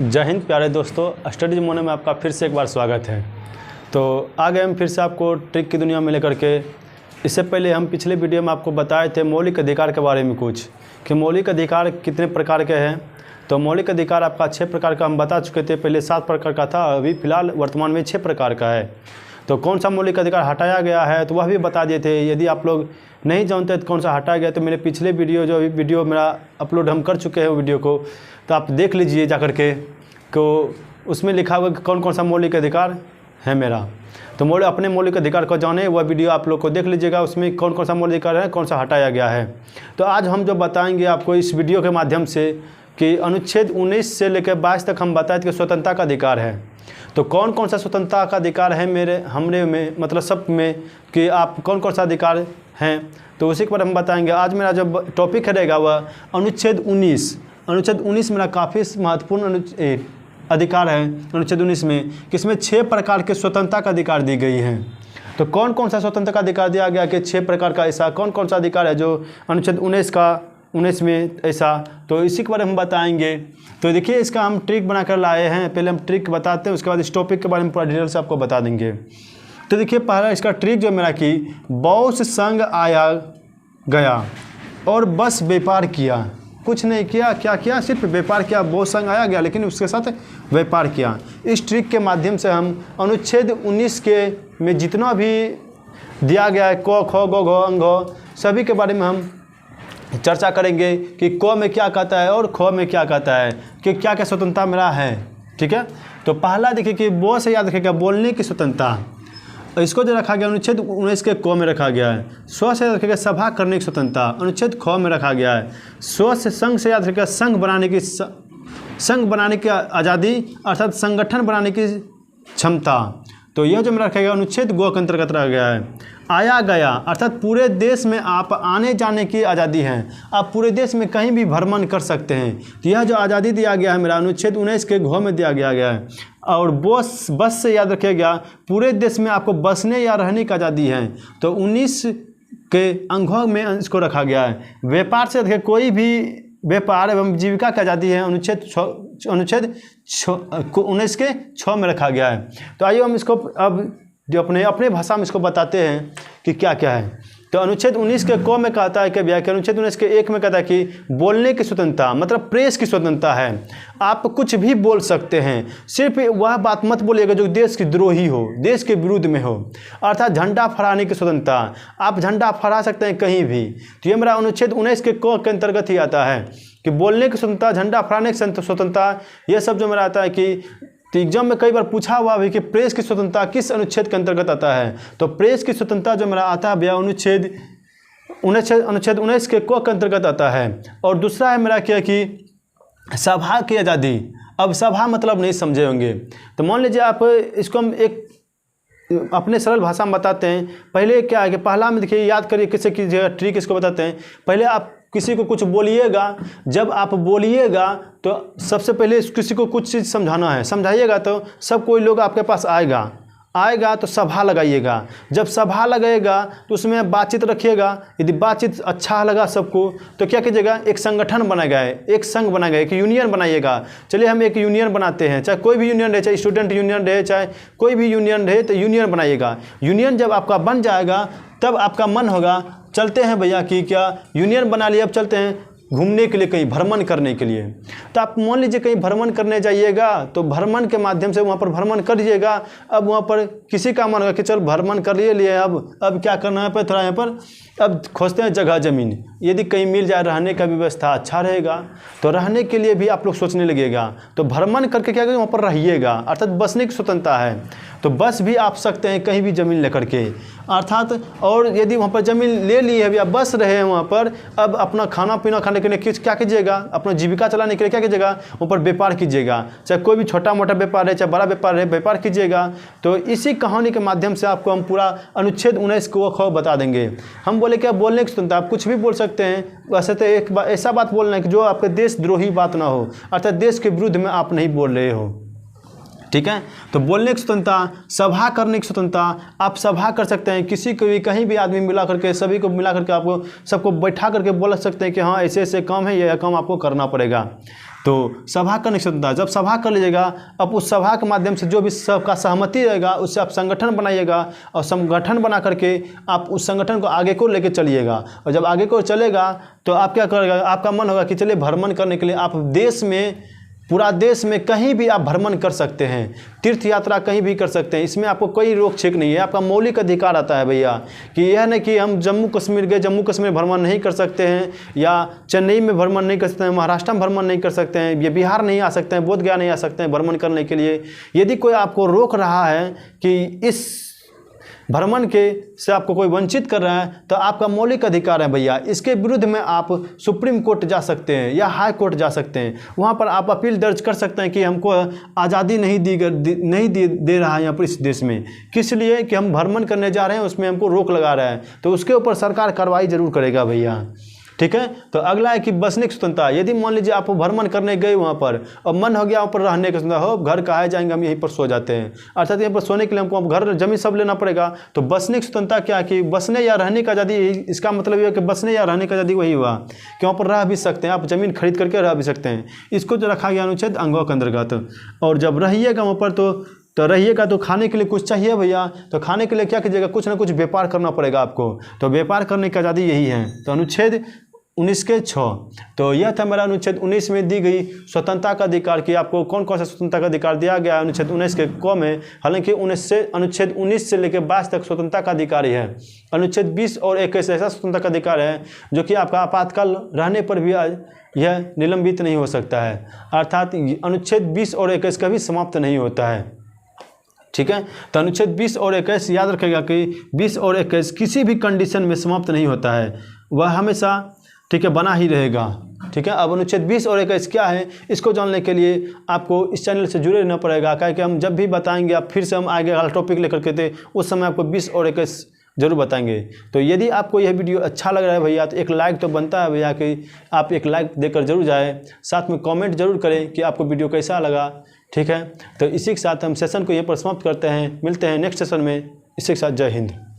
जय हिंद प्यारे दोस्तों, स्टडीज मोने में आपका फिर से एक बार स्वागत है। तो आ गए हम फिर से आपको ट्रिक की दुनिया में लेकर के। इससे पहले हम पिछले वीडियो में आपको बताए थे मौलिक अधिकार के बारे में कुछ, कि मौलिक अधिकार कितने प्रकार के हैं। तो मौलिक अधिकार आपका 6 प्रकार का हम बता चुके थे, पहले 7 प्रकार का था, अभी फ़िलहाल वर्तमान में 6 प्रकार का है। तो कौन सा मौलिक अधिकार हटाया गया है तो वह भी बता दिए थे। यदि आप लोग नहीं जानते तो कौन सा हटाया गया तो मेरे पिछले वीडियो जो अभी वीडियो मेरा अपलोड हम कर चुके हैं वीडियो को, तो आप देख लीजिए जा कर के, को उसमें लिखा हुआ कि कौन कौन सा मौलिक अधिकार है मेरा। तो अपने मौलिक अधिकार को जाने वह वीडियो आप लोग को देख लीजिएगा, उसमें कौन कौन सा मौलिक अधिकार है, कौन सा हटाया गया है। तो आज हम जो बताएंगे आपको इस वीडियो के माध्यम से कि अनुच्छेद 19 से लेकर 22 तक हम बताए थे कि स्वतंत्रता का अधिकार है। तो कौन कौन सा स्वतंत्रता का अधिकार है हमरे में, मतलब सब में, कि आप कौन कौन सा अधिकार हैं, तो उसी के बारे में हम बताएंगे। आज मेरा जो टॉपिक रहेगा वह अनुच्छेद 19। अनुच्छेद 19 मेरा काफ़ी महत्वपूर्ण अधिकार है अनुच्छेद 19 में, कि इसमें 6 प्रकार के स्वतंत्रता का अधिकार दी गई हैं। तो कौन कौन सा स्वतंत्रता का अधिकार दिया गया कि 6 प्रकार का, ऐसा कौन कौन सा अधिकार है जो अनुच्छेद 19 में ऐसा, तो इसी के बारे में हम बताएंगे। तो देखिए, इसका हम ट्रिक बनाकर लाए हैं। पहले हम ट्रिक बताते हैं, उसके बाद इस टॉपिक के बारे में पूरा डिटेल से आपको बता देंगे। तो देखिए, पहला इसका ट्रिक जो मेरा कि बॉस संग आया गया और बस व्यापार किया। कुछ नहीं किया, क्या किया, सिर्फ व्यापार किया। बॉस संग आया गया लेकिन उसके साथ व्यापार किया। इस ट्रिक के माध्यम से हम अनुच्छेद 19 के में जितना भी दिया गया है, क ख ग घ अंग सभी के बारे में हम चर्चा करेंगे कि क में क्या कहता है और ख में क्या कहता है, कि क्या क्या स्वतंत्रता मेरा है। ठीक है, तो पहला देखिए कि ब से याद रखिएगा बोलने की स्वतंत्रता, इसको जो रखा गया अनुच्छेद 19 के क में रखा गया है। स्व से याद रखिएगा सभा करने की स्वतंत्रता, अनुच्छेद ख में रखा गया है। स्व से संघ से याद रखिएगा संघ बनाने की आज़ादी, अर्थात संगठन बनाने की क्षमता। तो यह जो मेरा रखा गया अनुच्छेद ग के अंतर्गत रखा गया है। आया गया अर्थात पूरे देश में आप आने जाने की आज़ादी है, आप पूरे देश में कहीं भी भ्रमण कर सकते हैं। तो यह जो आज़ादी दिया गया है मेरा अनुच्छेद 19 के घ में दिया गया है। और बस से याद रखिएगा पूरे देश में आपको बसने या रहने की आज़ादी है। तो 19 के अंगों में इसको रखा गया है। व्यापार से देखिए कोई भी व्यापार एवं जीविका की आज़ादी है, अनुच्छेद 19 के 6 में रखा गया है। तो आइए हम इसको अब जो अपने भाषा में इसको बताते हैं कि क्या क्या है। तो अनुच्छेद 19 के क में कहता है कि व्याख्या, अनुच्छेद 19 के 1 में कहता है कि बोलने की स्वतंत्रता, मतलब प्रेस की स्वतंत्रता है। आप कुछ भी बोल सकते हैं, सिर्फ वह बात मत बोलिएगा जो देश की द्रोही हो, देश के विरुद्ध में हो। अर्थात झंडा फहराने की स्वतंत्रता, आप झंडा फहरा सकते हैं कहीं भी। तो ये मेरा अनुच्छेद 19 के क के अंतर्गत ही आता है कि बोलने की स्वतंत्रता, झंडा फहराने की स्वतंत्रता, ये सब जो मेरा आता है। कि तो एग्जाम में कई बार पूछा हुआ भी कि प्रेस की स्वतंत्रता किस अनुच्छेद के अंतर्गत आता है। तो प्रेस की स्वतंत्रता जो मेरा आता है भैया अनुच्छेद 19 के क के अंतर्गत आता है। और दूसरा है मेरा क्या कि सभा की आज़ादी। अब सभा मतलब नहीं समझे होंगे, तो मान लीजिए आप इसको हम एक अपने सरल भाषा में बताते हैं। पहले क्या है कि पहला में देखिए, याद करिए किससे कीजिएगा, ट्रिक इसको बताते हैं। पहले आप किसी को कुछ बोलिएगा, जब आप बोलिएगा तो सबसे पहले किसी को कुछ चीज़ समझाना है, समझाइएगा तो सब कोई लोग आपके पास आएगा तो सभा लगाइएगा। जब सभा लगेगा तो उसमें बातचीत रखिएगा। यदि बातचीत अच्छा लगा सबको तो क्या कीजिएगा, एक संगठन बनाएगा, एक संघ बनाएगा, एक यूनियन बनाइएगा। चलिए हम एक यूनियन बनाते हैं, चाहे कोई भी यूनियन रहे, चाहे स्टूडेंट यूनियन रहे, चाहे कोई भी यूनियन रहे, तो यूनियन बनाइएगा। यूनियन जब आपका बन जाएगा तब आपका मन होगा चलते हैं भैया कि क्या यूनियन बना लिया, अब चलते हैं घूमने के लिए, कहीं भ्रमण करने के लिए। तो आप मान लीजिए कहीं भ्रमण करने जाइएगा तो भ्रमण के माध्यम से वहाँ पर भ्रमण करिएगा। अब वहाँ पर किसी का मन होगा कि चल भ्रमण कर लिए अब क्या करना है, थोड़ा यहाँ पर अब खोजते हैं जगह ज़मीन। यदि कहीं मिल जाए रहने का व्यवस्था अच्छा रहेगा तो रहने के लिए भी आप लोग सोचने लगेगा। तो भ्रमण करके क्या करें, वहाँ पर रहिएगा, अर्थात बसने की स्वतंत्रता है। तो बस भी आप सकते हैं कहीं भी ज़मीन लेकर के, अर्थात। और यदि वहाँ पर ज़मीन ले ली है या बस रहे हैं वहाँ पर, अब अपना खाना पीना खाने के लिए क्या कीजिएगा, अपना जीविका चलाने के लिए क्या कीजिएगा, वहाँ पर व्यापार कीजिएगा। चाहे कोई भी छोटा मोटा व्यापार है, चाहे बड़ा व्यापार है, व्यापार कीजिएगा। तो इसी कहानी के माध्यम से आपको हम पूरा अनुच्छेद 19 को ख बता देंगे। हम बोले क्या, बोलने की स्वतंत्रता, आप कुछ भी बोल सकते हैं। वैसे तो एक ऐसा बात बोलना है कि जो आपके देशद्रोही बात ना हो, अर्थात देश के विरुद्ध में आप नहीं बोल रहे हो। ठीक है, तो बोलने की स्वतंत्रता, सभा करने की स्वतंत्रता, आप सभा कर सकते हैं, किसी को भी कहीं भी आदमी मिला करके, सभी को मिला करके आपको सबको बैठा करके बोल सकते हैं कि हाँ ऐसे ऐसे काम है, यह काम आपको करना पड़ेगा। तो सभा करने की स्वतंत्रता, जब सभा कर लीजिएगा अब उस सभा के माध्यम से जो भी सबका सहमति रहेगा उससे आप संगठन बनाइएगा और संगठन बना करके आप उस संगठन को आगे को लेके चलिएगा। और जब आगे को चलेगा तो आप क्या करेगा, आपका मन होगा कि चलिए भ्रमण करने के लिए आप देश में, पूरा देश में कहीं भी आप भ्रमण कर सकते हैं, तीर्थ यात्रा कहीं भी कर सकते हैं, इसमें आपको कोई रोक छेक नहीं है, आपका मौलिक अधिकार आता है भैया। कि यह नहीं कि हम जम्मू कश्मीर गए, जम्मू कश्मीर भ्रमण नहीं कर सकते हैं, या चेन्नई में भ्रमण नहीं कर सकते हैं, महाराष्ट्र में भ्रमण नहीं कर सकते हैं, ये बिहार नहीं आ सकते हैं, बोधगया नहीं आ सकते हैं भ्रमण करने के लिए। यदि कोई आपको रोक रहा है कि इस भ्रमण के से आपको कोई वंचित कर रहा है तो आपका मौलिक अधिकार है भैया। इसके विरुद्ध में आप सुप्रीम कोर्ट जा सकते हैं या हाई कोर्ट जा सकते हैं, वहाँ पर आप अपील दर्ज कर सकते हैं कि हमको आज़ादी नहीं दे रहा है यहाँ पर इस देश में, किस लिए कि हम भ्रमण करने जा रहे हैं, उसमें हमको रोक लगा रहा है, तो उसके ऊपर सरकार कार्रवाई जरूर करेगा भैया। ठीक है। तो अगला है कि बसने की स्वतंत्रता। यदि मान लीजिए आप भ्रमण करने गए वहाँ पर और मन हो गया वहाँ पर रहने की स्वतंत्रता, हो घर कहाँ जाएंगे हम यहीं पर सो जाते हैं, अर्थात यहाँ पर सोने के लिए हमको घर जमीन सब लेना पड़ेगा। तो बसने की स्वतंत्रता क्या कि बसने या रहने का आज़ादी, इसका मतलब ये है कि बसने या रहने का आज़ादी वही हुआ कि वहाँ पर रह भी सकते हैं, आप ज़मीन खरीद करके रह भी सकते हैं। इसको जो रखा गया अनुच्छेद अंगों के अंतर्गत। और जब रहिएगा वहाँ पर तो रहिएगा तो खाने के लिए कुछ चाहिए भैया, तो खाने के लिए क्या कीजिएगा, कुछ ना कुछ व्यापार करना पड़ेगा आपको, तो व्यापार करने की आज़ादी यही है। तो अनुच्छेद 19 के 6। तो यह था मेरा अनुच्छेद 19 में दी गई स्वतंत्रता का अधिकार कि आपको कौन कौन सा स्वतंत्रता का अधिकार दिया गया है अनुच्छेद 19 के क में। हालांकि अनुच्छेद 19 से लेकर 22 तक स्वतंत्रता का अधिकार ही है। अनुच्छेद 20 और 21 ऐसा स्वतंत्रता का अधिकार है जो कि आपका आपातकाल रहने पर भी यह निलंबित नहीं हो सकता है, अर्थात अनुच्छेद 20 और 21 कभी समाप्त नहीं होता है। ठीक है। तो अनुच्छेद 20 और 21 याद रखेगा कि 20 और 21 किसी भी कंडीशन में समाप्त नहीं होता है, वह हमेशा ठीक है बना ही रहेगा। ठीक है। अब अनुच्छेद 20 और 21 क्या है, इसको जानने के लिए आपको इस चैनल से जुड़े रहना पड़ेगा, क्योंकि हम जब भी बताएंगे आप फिर से हम आगे वाला टॉपिक लेकर के थे उस समय आपको 20 और 21 जरूर बताएंगे। तो यदि आपको यह वीडियो अच्छा लग रहा है भैया तो एक लाइक तो बनता है भैया कि आप एक लाइक देकर जरूर जाए, साथ में कमेंट जरूर करें कि आपको वीडियो कैसा लगा। ठीक है। तो इसी के साथ हम सेशन को यहीं पर समाप्त करते हैं, मिलते हैं नेक्स्ट सेशन में। इसी के साथ जय हिंद।